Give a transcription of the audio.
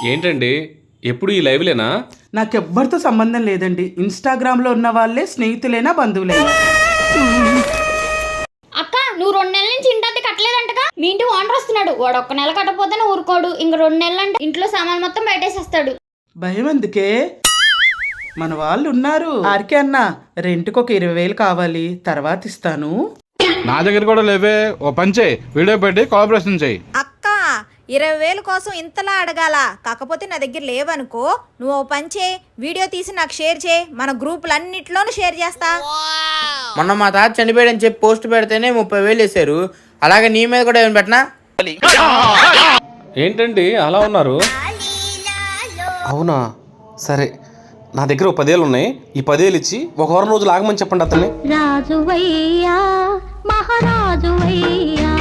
ఏంటండి ఎప్పుడు ఈ లైవ్లేనా? నాకెవ్వరితో సంబంధం లేదండి. ఇన్స్టాగ్రామ్లో ఉన్న వాళ్ళే స్నేహితులైనా బంధువులైనా. అక్క నువ్వు 2 నెలల నుంచి ఇంటి అద్దె కట్టలేదంటగా. మీ ఇంటి ఓనర్ వస్తున్నాడు, వాడు 1 నెల కట్టపోతేనే ఊరుకోడు. ఇంక 2 నెలలు అంటే ఇంట్లో సామాన్ మొత్తం బయటేసేస్తాడు. భయం ఎందుకే, మన వాళ్ళు ఉన్నారు. ఆర్కే అన్న రెంట్కి ఒక 20,000 కావాలి, తర్వాత ఇస్తాను. నా దగ్గర కూడా లేవే. ఓ పంచే వీడియో పెట్టి కోఆపరేషన్ చేయి. అక్క 20,000 కోసం ఇంతలా అడగాల? కాకపోతే నా దగ్గర లేవనుకో, నువ్వు ఓ పంచే వీడియో తీసి నాకు షేర్ చేయి, మన గ్రూపులన్నిట్లోనూ షేర్ చేస్తా. మొన్న మా తాత చనిపోయాడని చెప్పి పోస్ట్ పెడితేనే 30,000 వేసారు. అలాగే నీ మీద కూడా ఏమైనా పెట్టనా? ఏంటండి అలా ఉన్నారు? అవునా, సరే. నా దగ్గర 10,000 ఉన్నాయి. ఈ 10,000 ఇచ్చి ఒక వారం రోజులు ఆగమని చెప్పండి అతన్ని. రాజువయ్యా మహారాజువయ్యా